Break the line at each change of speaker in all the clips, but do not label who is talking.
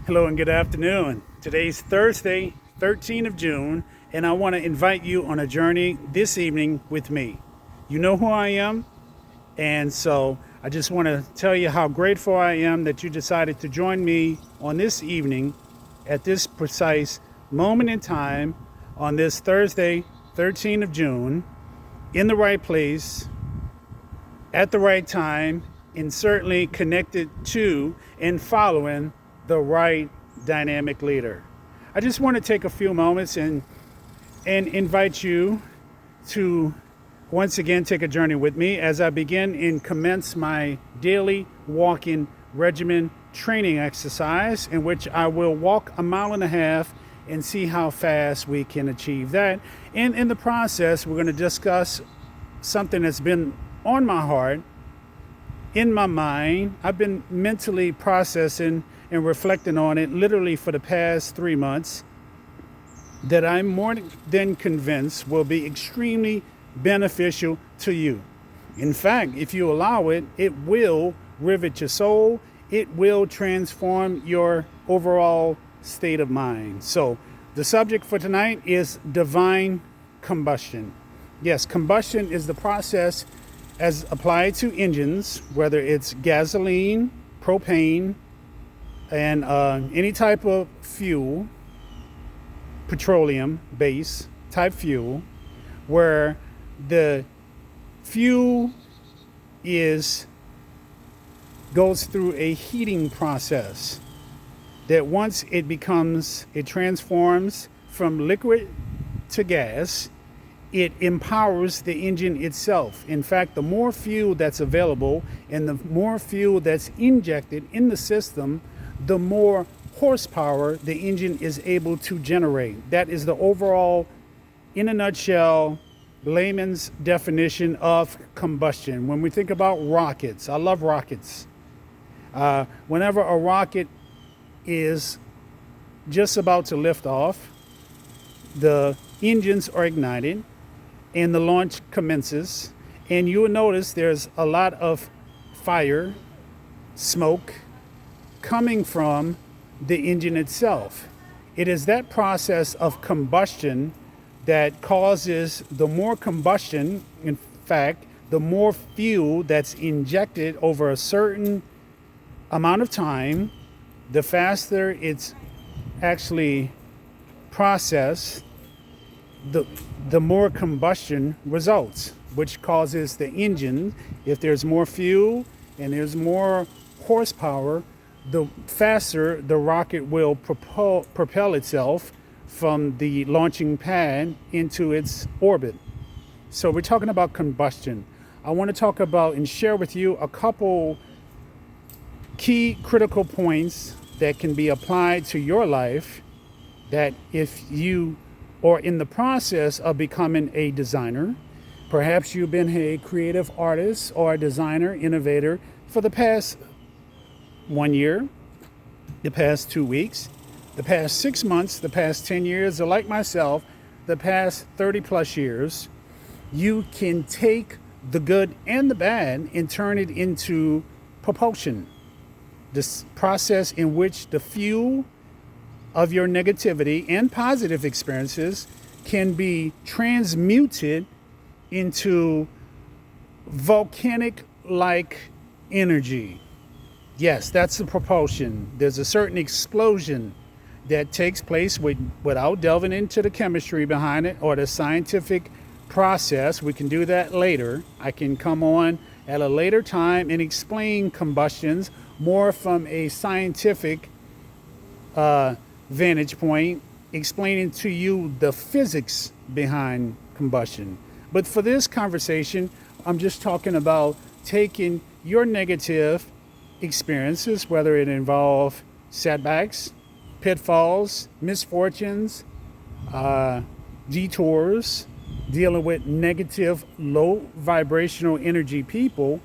Hello and good afternoon. Today's Thursday, 13th of June, and I want to invite you on a journey this evening with me. You know who I am, and so I just want to tell you how grateful I am that you decided to join me on this evening at this precise moment in time on this Thursday, 13th of June, in the right place, at the right time, and certainly connected to and following the right dynamic leader. I just want to take a few moments and invite you to once again take a journey with me as I begin and commence my daily walking regimen training exercise, in which I will walk 1.5 miles and see how fast we can achieve that. And in the process, we're going to discuss something that's been on my heart, in my mind. I've been mentally processing and reflecting on it literally for the past 3 months, that I'm more than convinced will be extremely beneficial to you. In fact, if you allow it, it will rivet your soul. It will transform your overall state of mind. So the subject for tonight is divine combustion. Yes, combustion is the process as applied to engines, whether it's gasoline, propane, and any type of fuel, petroleum base type fuel, where the fuel goes through a heating process that once it transforms from liquid to gas, it empowers the engine itself. In fact, the more fuel that's available and the more fuel that's injected in the system, the more horsepower the engine is able to generate. That is the overall, in a nutshell, layman's definition of combustion. When we think about rockets, I love rockets. Whenever a rocket is just about to lift off, the engines are ignited and the launch commences. And you will notice there's a lot of fire, smoke, coming from the engine itself. It is that process of combustion that causes the more combustion, in fact, the more fuel that's injected over a certain amount of time, the faster it's actually processed, the more combustion results, which causes the engine, if there's more fuel and there's more horsepower, the faster the rocket will propel itself from the launching pad into its orbit. So we're talking about combustion. I want to talk about and share with you a couple key critical points that can be applied to your life, that if you are in the process of becoming a designer, perhaps you've been a creative artist or a designer, innovator for the past 1 year, the past 2 weeks, the past 6 months, the past 10 years, or like myself, the past 30 plus years, you can take the good and the bad and turn it into propulsion. This process in which the fuel of your negativity and positive experiences can be transmuted into volcanic-like energy. Yes, that's the propulsion. There's a certain explosion that takes place without delving into the chemistry behind it or the scientific process. We can do that later. I can come on at a later time and explain combustions more from a scientific vantage point, explaining to you the physics behind combustion. But for this conversation, I'm just talking about taking your negative experiences, whether it involve setbacks, pitfalls, misfortunes, detours, dealing with negative, low vibrational energy people,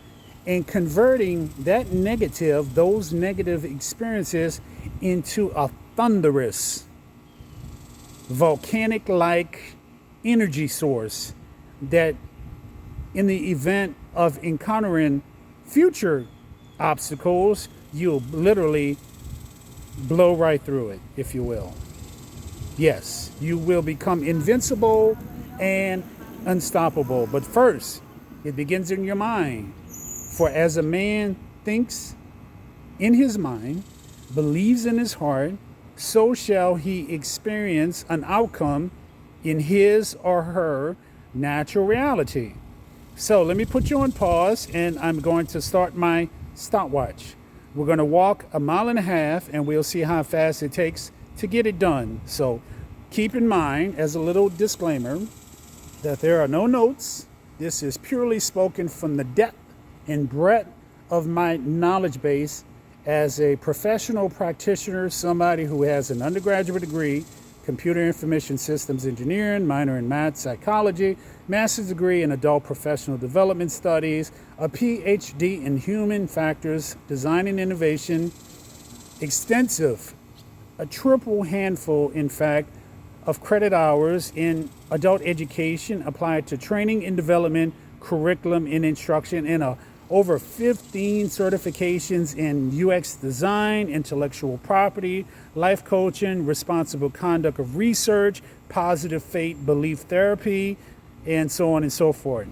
and converting those negative experiences into a thunderous, volcanic-like energy source that, in the event of encountering future obstacles, you'll literally blow right through it, if you will. Yes, you will become invincible and unstoppable. But first, it begins in your mind. For as a man thinks in his mind, believes in his heart, so shall he experience an outcome in his or her natural reality. So let me put you on pause, and I'm going to start my stopwatch. We're going to walk 1.5 miles, and we'll see how fast it takes to get it done. So keep in mind, as a little disclaimer, that there are no notes. This is purely spoken from the depth and breadth of my knowledge base as a professional practitioner, somebody who has an undergraduate degree, computer information systems engineering, minor in math psychology, master's degree in adult professional development studies, a PhD in human factors, design and innovation, extensive, a triple handful, in fact, of credit hours in adult education applied to training and development, curriculum and instruction, and over 15 certifications in UX design, intellectual property, life coaching, responsible conduct of research, positive faith belief therapy, and so on and so forth.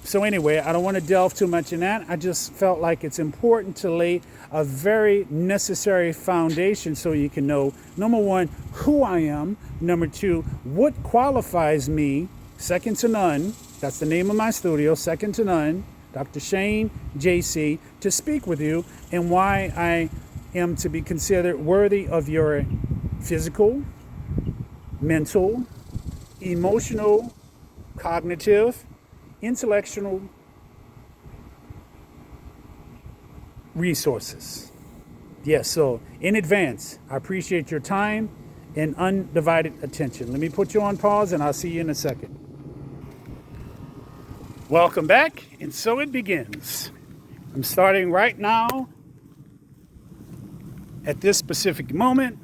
So anyway, I don't want to delve too much in that. I just felt like it's important to lay a very necessary foundation so you can know, number one, who I am. Number two, what qualifies me, second to none. That's the name of my studio, second to none. Dr. Shane JC, to speak with you, and why I am to be considered worthy of your physical, mental, emotional, cognitive, intellectual resources. Yes, so in advance, I appreciate your time and undivided attention. Let me put you on pause, and I'll see you in a second. Welcome back, and so it begins. I'm starting right now at this specific moment,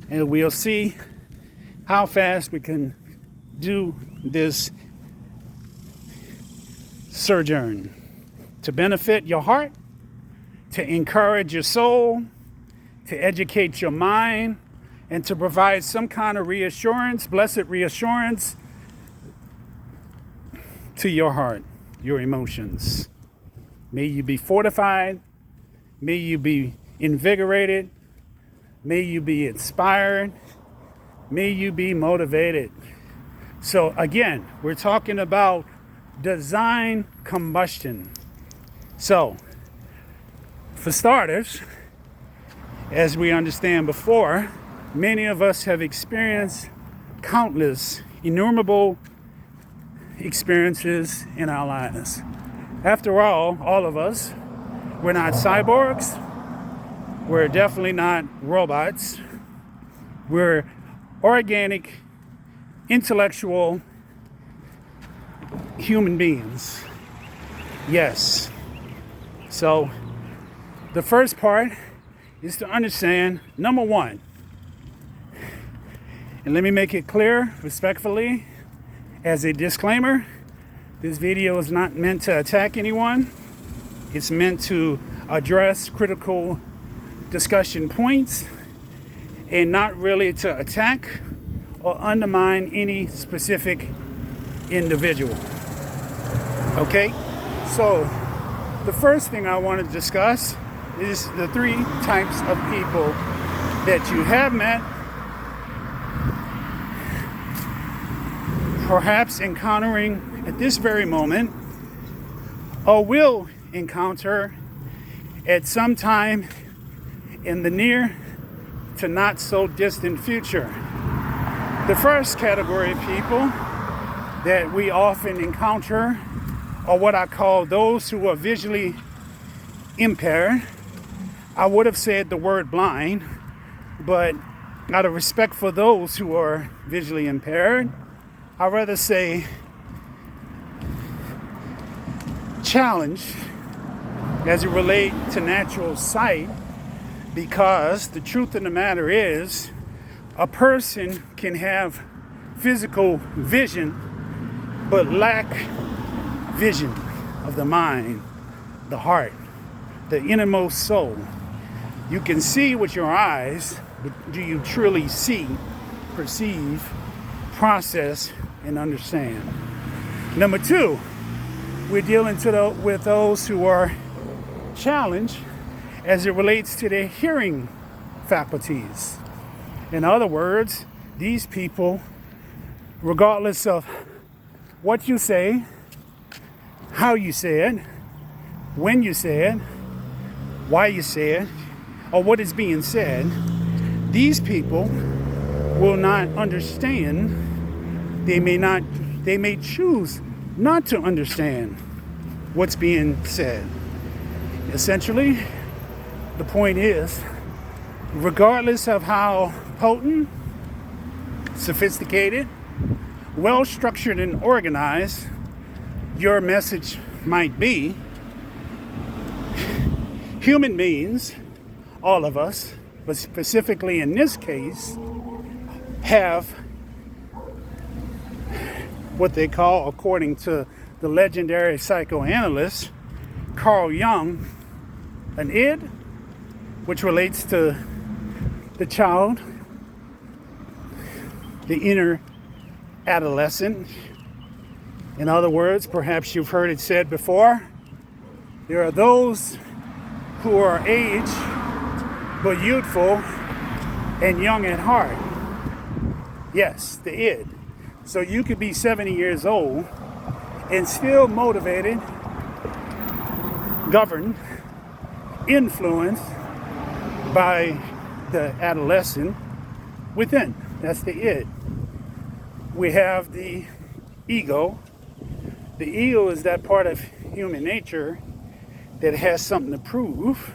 and we'll see how fast we can do this sojourn to benefit your heart, to encourage your soul, to educate your mind, and to provide some kind of reassurance, blessed reassurance, to your heart, your emotions. May you be fortified. May you be invigorated. May you be inspired. May you be motivated. So again, we're talking about design combustion. So, for starters, as we understand before, many of us have experienced countless, innumerable experiences in our lives. After all of us, we're not cyborgs. We're definitely not robots. We're organic, intellectual human beings. Yes. So the first part is to understand, number one, and let me make it clear respectfully, as a disclaimer, this video is not meant to attack anyone. It's meant to address critical discussion points and not really to attack or undermine any specific individual. Okay? So, the first thing I want to discuss is the 3 types of people that you have met, perhaps encountering at this very moment, or will encounter at some time in the near to not so distant future. The first category of people that we often encounter are what I call those who are visually impaired. I would have said the word blind, but out of respect for those who are visually impaired, I'd rather say challenged as it relates to natural sight, because the truth of the matter is a person can have physical vision but lack vision of the mind, the heart, the innermost soul. You can see with your eyes, but do you truly see, perceive, process, and understand? Number two, we're dealing with those who are challenged as it relates to their hearing faculties. In other words, these people, regardless of what you say, how you say it, when you say it, why you say it, or what is being said, these people will not understand. They may choose not to understand what's being said. Essentially, the point is, regardless of how potent, sophisticated, well-structured and organized your message might be, human beings, all of us, but specifically in this case, have what they call, according to the legendary psychoanalyst Carl Jung, an id, which relates to the child, the inner adolescent. In other words, perhaps you've heard it said before, there are those who are aged but youthful and young at heart. Yes, the id. So you could be 70 years old and still motivated, governed, influenced by the adolescent within. That's the id. We have the ego. The ego is that part of human nature that has something to prove.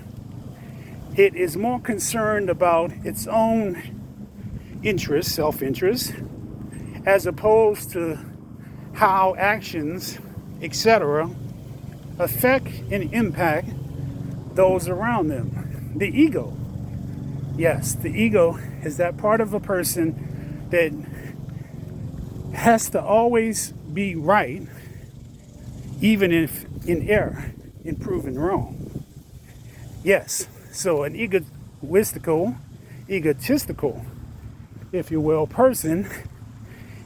It is more concerned about its own interest, self-interest, as opposed to how actions, etc., affect and impact those around them. The ego. Yes, the ego is that part of a person that has to always be right, even if in error, in proven wrong. Yes, so an egotistical, if you will, person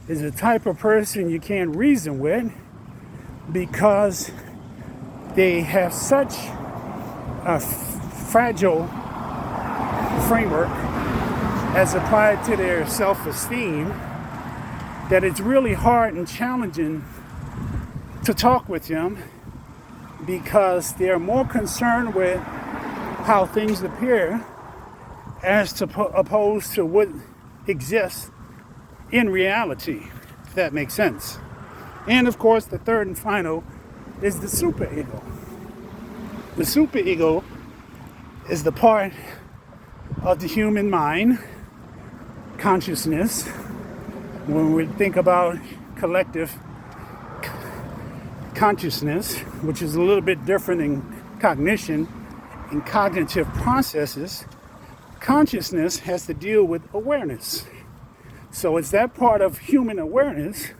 is the type of person you can't reason with because they have such a fragile framework as applied to their self-esteem that it's really hard and challenging to talk with them because they're more concerned with how things appear as opposed to what exists in reality, if that makes sense. And of course, the third and final is the superego. The superego is the part of the human mind, consciousness. When we think about collective consciousness, which is a little bit different in cognition and cognitive processes, consciousness has to deal with awareness. So it's that part of human awareness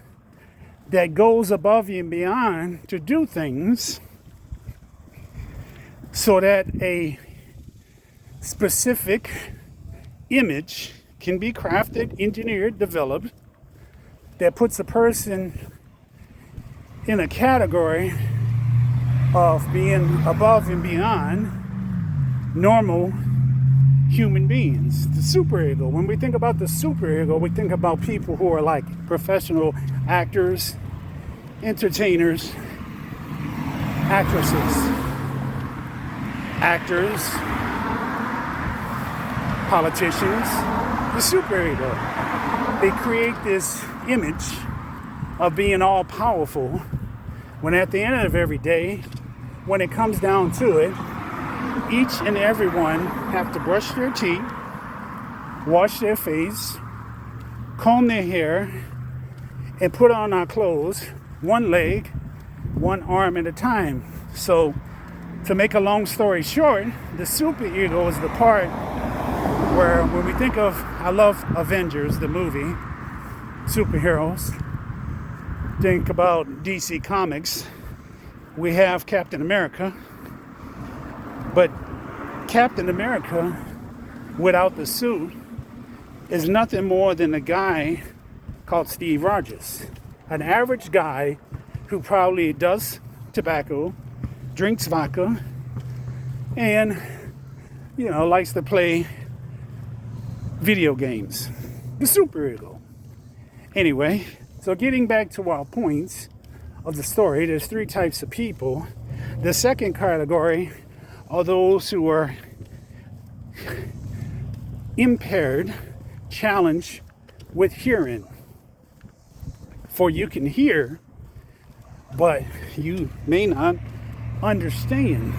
that goes above and beyond to do things so that a specific image can be crafted, engineered, developed that puts a person in a category of being above and beyond normal human beings. The superego. When we think about the superego, we think about people who are like professional actors, entertainers, actresses, actors, politicians. The superego. They create this image of being all powerful when at the end of every day, when it comes down to it, each and every one have to brush their teeth, wash their face, comb their hair, and put on our clothes, one leg, one arm at a time. So, to make a long story short, the superego is the part where when we think of, I love Avengers, the movie, superheroes, think about DC Comics, we have Captain America, but Captain America without the suit is nothing more than a guy called Steve Rogers. An average guy who probably does tobacco, drinks vodka, and, likes to play video games. The superhero. Anyway, so getting back to our points of the story, there's three types of people. The second category are those who are impaired, challenged with hearing. For you can hear, but you may not understand.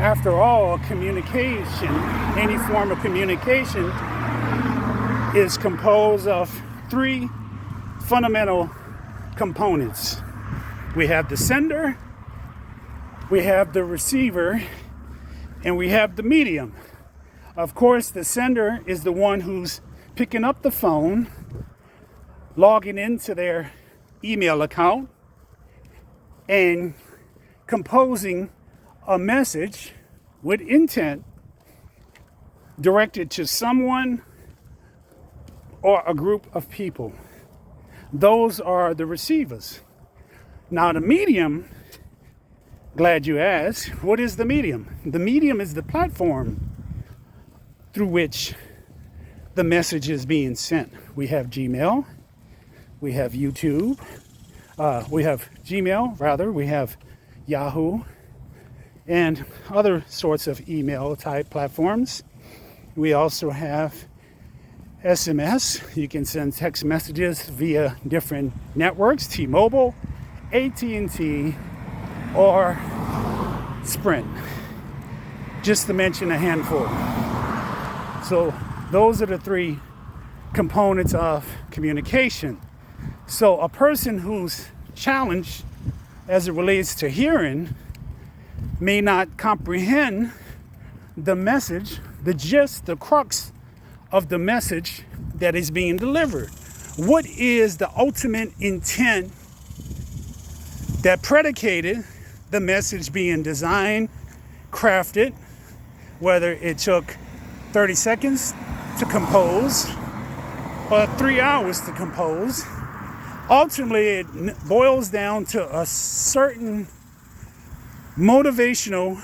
After all, communication, any form of communication, is composed of three fundamental components. We have the sender, we have the receiver, and we have the medium. Of course, the sender is the one who's picking up the phone, logging into their email account, and composing a message with intent directed to someone or a group of people. Those are the receivers. Now the medium, glad you asked, what is the medium? The medium is the platform through which the message is being sent. We have Gmail, we have YouTube, we have Yahoo, and other sorts of email type platforms. We also have SMS. You can send text messages via different networks, T-Mobile, AT&T, or Sprint, just to mention a handful. So those are the three components of communication. So a person who's challenged as it relates to hearing may not comprehend the message, the gist, the crux of the message that is being delivered. What is the ultimate intent that predicated the message being designed, crafted, whether it took 30 seconds to compose or 3 hours to compose? Ultimately, it boils down to a certain motivational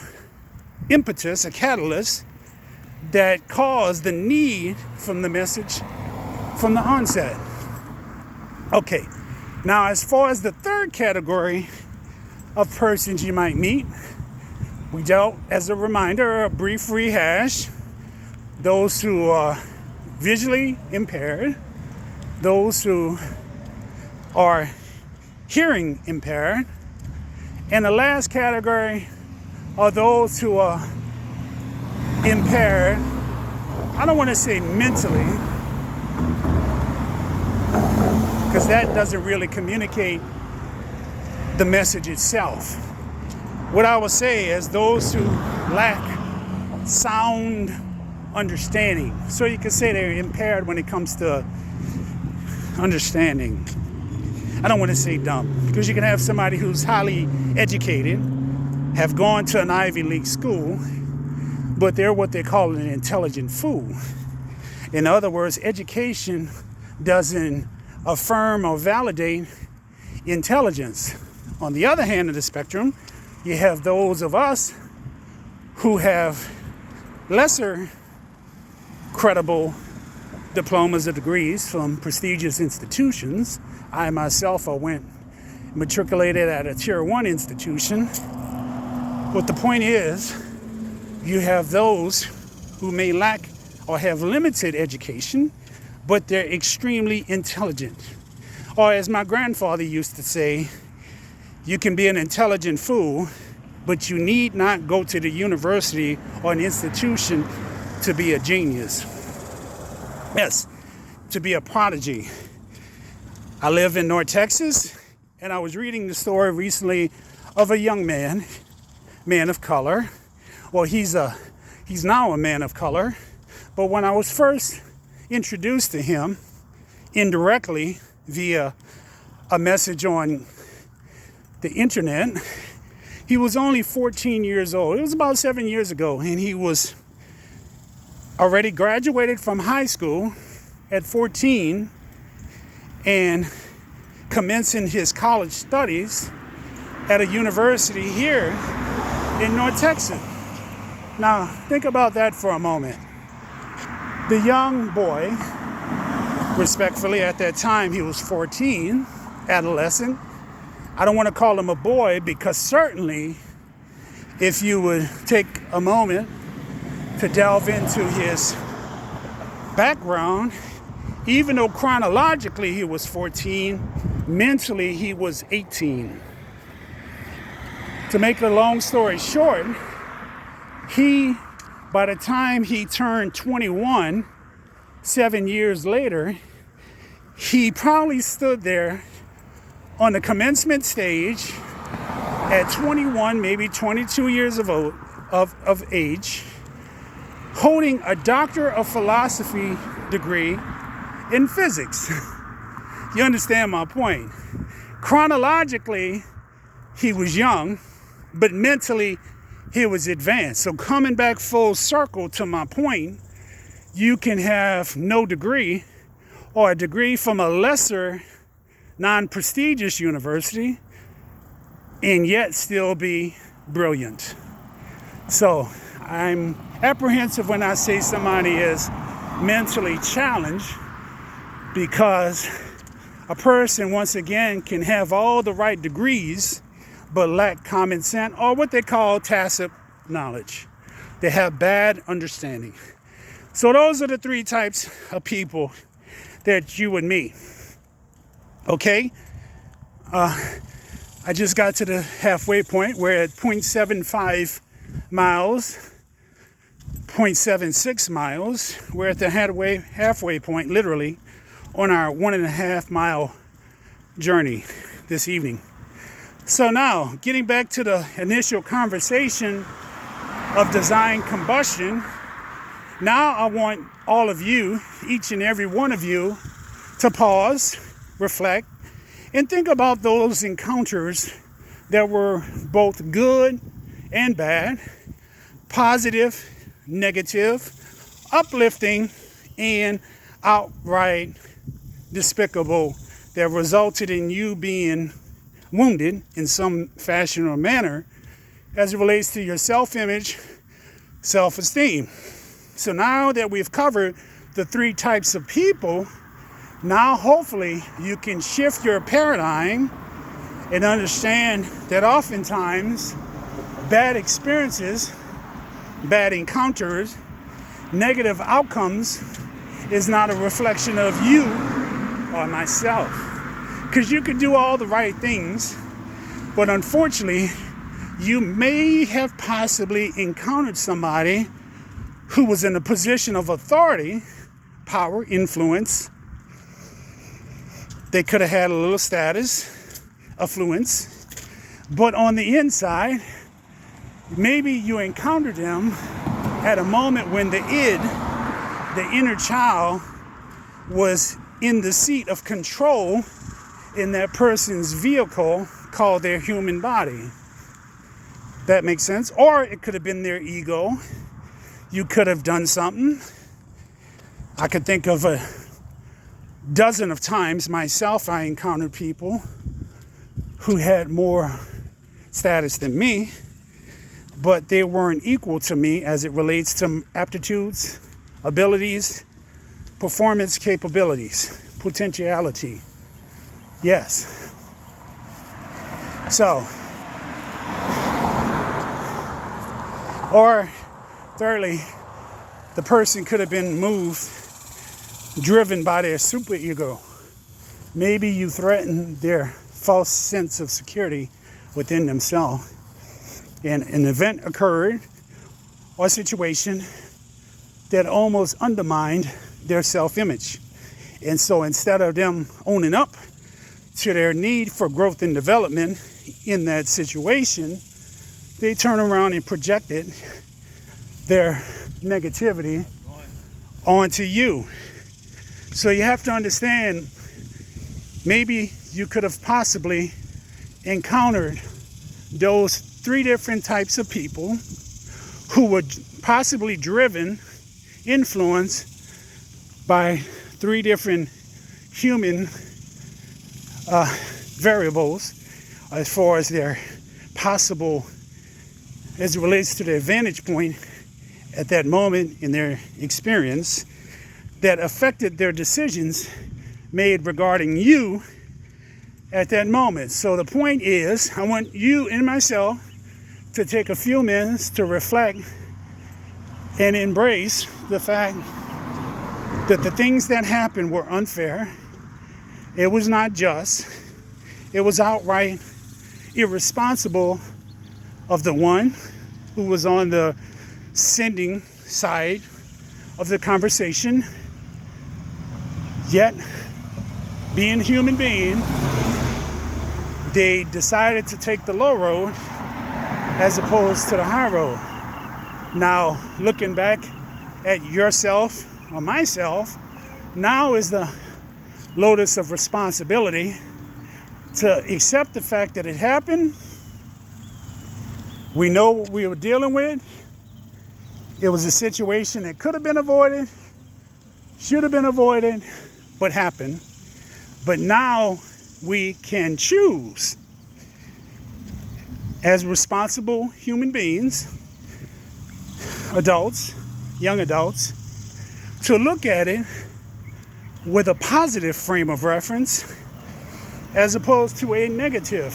impetus, a catalyst, that caused the need from the message from the onset. Okay, now as far as the third category of persons you might meet, we dealt, as a reminder, a brief rehash, those who are visually impaired, those who are hearing impaired, and the last category are those who are impaired, I don't want to say mentally, because that doesn't really communicate the message itself. What I would say is those who lack sound understanding. So you can say they're impaired when it comes to understanding. I don't want to say dumb, because you can have somebody who's highly educated, have gone to an Ivy League school, but they're what they call an intelligent fool. In other words, education doesn't affirm or validate intelligence. On the other hand of the spectrum, you have those of us who have lesser credible diplomas or degrees from prestigious institutions. I myself matriculated at a tier 1 institution. But the point is, you have those who may lack or have limited education, but they're extremely intelligent. Or as my grandfather used to say, you can be an intelligent fool, but you need not go to the university or an institution to be a genius. Yes, to be a prodigy. I live in North Texas, and I was reading the story recently of a young man of color. Well, he's now a man of color, but when I was first introduced to him indirectly via a message on the internet, He was only 14 years old. It was about 7 years ago, and he was already graduated from high school at 14 and commencing his college studies at a university here in North Texas. Now, think about that for a moment. The young boy, respectfully, at that time he was 14, adolescent. I don't want to call him a boy because certainly if you would take a moment to delve into his background, even though chronologically he was 14, mentally he was 18. To make a long story short, by the time he turned 21, 7 years later, he probably stood there on the commencement stage at 21, maybe 22 years of age, holding a Doctor of Philosophy degree in physics. You understand my point? Chronologically, he was young, but mentally, he was advanced. So coming back full circle to my point, you can have no degree or a degree from a lesser, non-prestigious university and yet still be brilliant. So I'm apprehensive when I say somebody is mentally challenged, because a person, once again, can have all the right degrees but lack common sense, or what they call tacit knowledge. They have bad understanding. So those are the three types of people that you and me. Okay? I just got to the halfway point. We're at 0.75 miles, 0.76 miles. We're at the halfway point, literally, on our 1.5 mile journey this evening. So now, getting back to the initial conversation of design combustion, now I want all of you, each and every one of you, to pause, reflect, and think about those encounters that were both good and bad, positive, negative, uplifting, and outright despicable, that resulted in you being wounded in some fashion or manner as it relates to your self-image, self-esteem. So now that we've covered the three types of people, now hopefully you can shift your paradigm and understand that oftentimes bad experiences, bad encounters, negative outcomes is not a reflection of you or myself. Because you could do all the right things, but unfortunately, you may have possibly encountered somebody who was in a position of authority, power, influence. They could have had a little status, affluence, but on the inside, maybe you encountered them at a moment when the id, the inner child, was in the seat of control in that person's vehicle called their human body. That makes sense? Or it could have been their ego. You could have done something. I could think of a dozen of times myself I encountered people who had more status than me, but they weren't equal to me as it relates to aptitudes, abilities, performance capabilities, potentiality. Yes. So, or thirdly, the person could have been moved, driven by their superego. Maybe you threatened their false sense of security within themselves, and an event occurred or situation that almost undermined their self-image. And so instead of them owning up to their need for growth and development in that situation, they turn around and projected their negativity onto you. So you have to understand, maybe you could have possibly encountered those three different types of people who were possibly driven, influenced by three different human variables as far as their possible, as it relates to their vantage point at that moment in their experience, that affected their decisions made regarding you at that moment. So the point is, I want you and myself to take a few minutes to reflect and embrace the fact that the things that happened were unfair. It was not just. It was outright irresponsible of the one who was on the sending side of the conversation. Yet, being human being, they decided to take the low road as opposed to the high road. Now, looking back at yourself or myself, now is the lotus of responsibility to accept the fact that it happened. We know what we were dealing with. It was a situation that could have been avoided, should have been avoided, but happened. But now we can choose, as responsible human beings, adults, young adults, to look at it with a positive frame of reference as opposed to a negative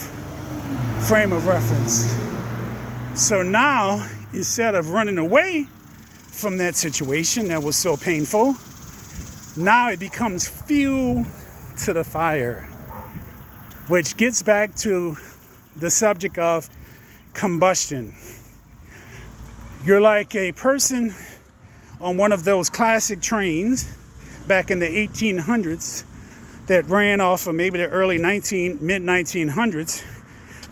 frame of reference. So now, instead of running away from that situation that was so painful, now it becomes fuel to the fire, which gets back to the subject of combustion. You're like a person on one of those classic trains back in the 1800s that ran off of maybe the mid-1900s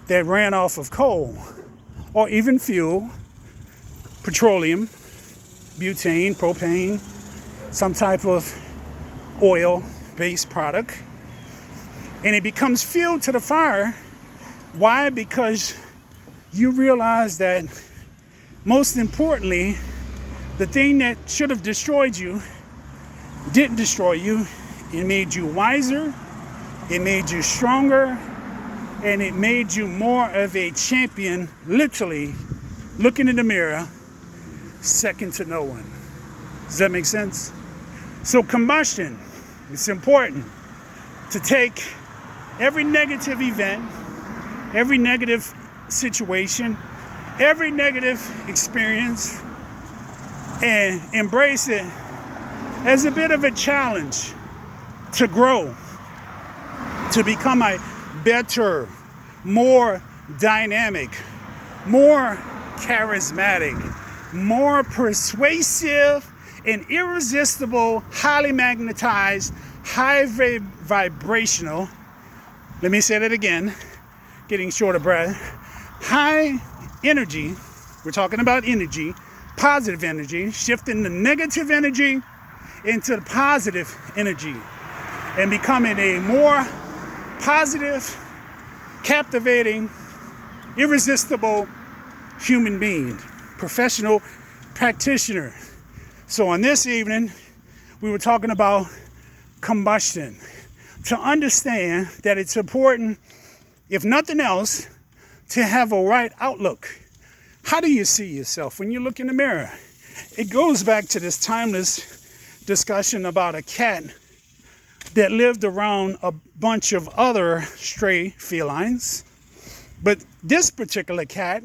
that ran off of coal or even fuel, petroleum, butane, propane, some type of oil-based product. And it becomes fuel to the fire. Why? Because you realize that, most importantly, the thing that should have destroyed you didn't destroy you. It made you wiser, it made you stronger, and it made you more of a champion, literally looking in the mirror, second to no one. Does that make sense? So combustion, it's important to take every negative event, every negative situation, every negative experience, and embrace it as a bit of a challenge to grow, to become a better, more dynamic, more charismatic, more persuasive and irresistible, highly magnetized, high vibrational. Let me say that again, getting short of breath. High energy, we're talking about energy, positive energy, shifting the negative energy into the positive energy and becoming a more positive, captivating, irresistible human being, professional practitioner. So on this evening, we were talking about combustion. To understand that it's important, if nothing else, to have a right outlook. How do you see yourself when you look in the mirror? It goes back to this timeless discussion about a cat that lived around a bunch of other stray felines. But this particular cat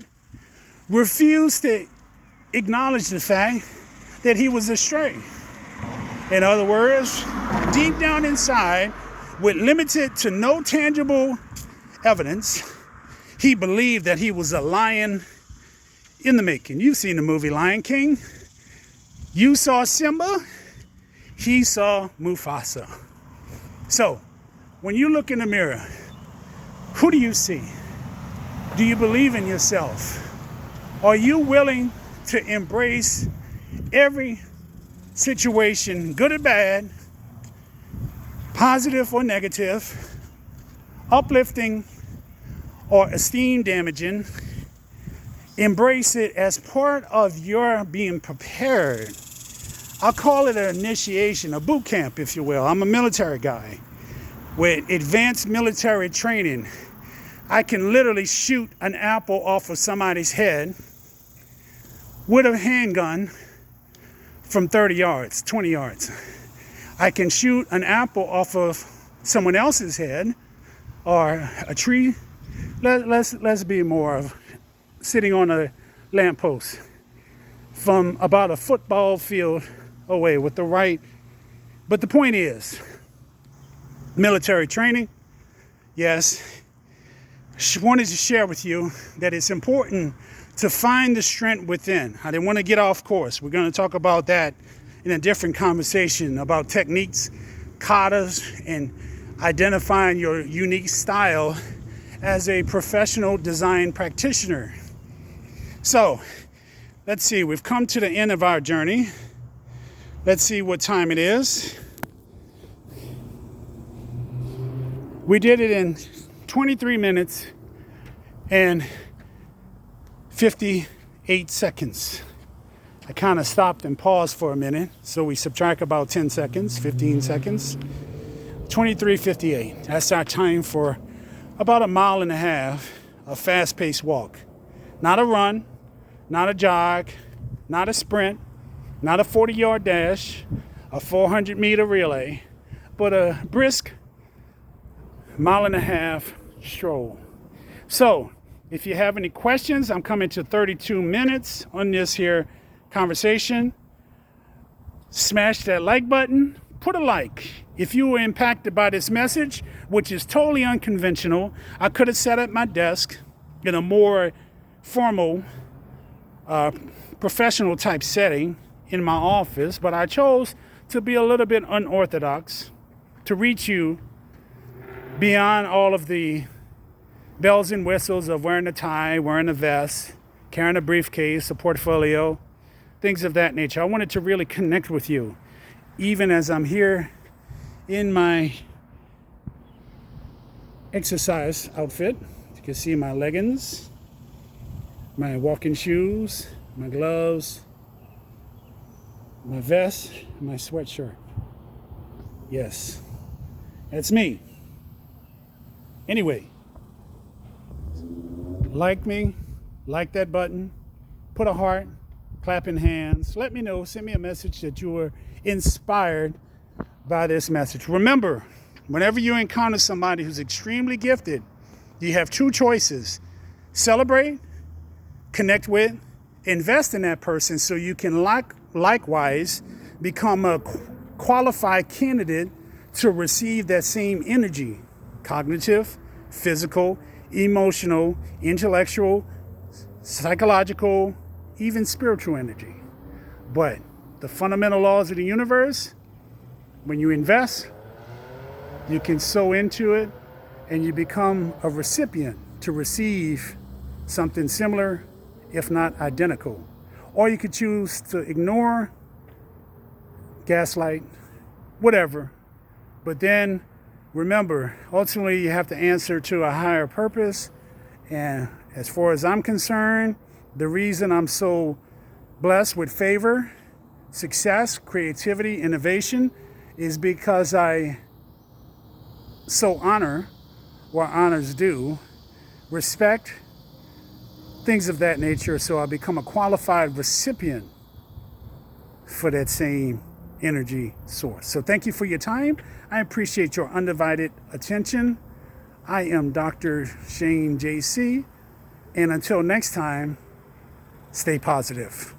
refused to acknowledge the fact that he was a stray. In other words, deep down inside, with limited to no tangible evidence, he believed that he was a lion in the making. You've seen the movie Lion King. You saw Simba, he saw Mufasa. So, when you look in the mirror, who do you see? Do you believe in yourself? Are you willing to embrace every situation, good or bad, positive or negative, uplifting or esteem damaging, Embrace it as part of your being prepared. I'll call it an initiation, a boot camp, if you will. I'm a military guy with advanced military training. I can literally shoot an apple off of somebody's head with a handgun from 30 yards, 20 yards. I can shoot an apple off of someone else's head or a tree. Let's be more of sitting on a lamppost from about a football field away with the right. But the point is, military training, yes. Wanted to share with you that it's important to find the strength within. I didn't want to get off course. We're going to talk about that in a different conversation about techniques, katas, and identifying your unique style as a professional design practitioner. So, let's see. We've come to the end of our journey. Let's see what time it is. We did it in 23 minutes and 58 seconds. I kind of stopped and paused for a minute, so we subtract about 10 seconds, 15 seconds. 23:58. That's our time for about a mile and a half, a fast-paced walk. Not a run, not a jog, not a sprint, not a 40-yard dash, a 400-meter relay, but a brisk mile and a half stroll. So, if you have any questions, I'm coming to 32 minutes on this here conversation. Smash that like button, put a like. If you were impacted by this message, which is totally unconventional, I could have sat at my desk in a more formal, professional type setting in my office, but I chose to be a little bit unorthodox to reach you beyond all of the bells and whistles of wearing a tie, wearing a vest, carrying a briefcase, a portfolio, things of that nature. I wanted to really connect with you, even as I'm here in my exercise outfit. You can see my leggings, my walking shoes, my gloves, my vest, my sweatshirt. Yes, that's me. Anyway, like me, like that button, put a heart, clapping hands. Let me know, send me a message that you were inspired by this message. Remember, whenever you encounter somebody who's extremely gifted, you have two choices: celebrate, connect with, invest in that person so you can likewise become a qualified candidate to receive that same energy: cognitive, physical, emotional, intellectual, psychological, even spiritual energy. But the fundamental laws of the universe, when you invest, you can sow into it and you become a recipient to receive something similar, if not identical. Or you could choose to ignore, gaslight, whatever. But then remember, ultimately you have to answer to a higher purpose. And as far as I'm concerned, the reason I'm so blessed with favor, success, creativity, innovation is because I so honor what honors due, respect, things of that nature, so I become a qualified recipient for that same energy source. So thank you for your time. I appreciate your undivided attention. I am Dr. Shane JC, and until next time, stay positive.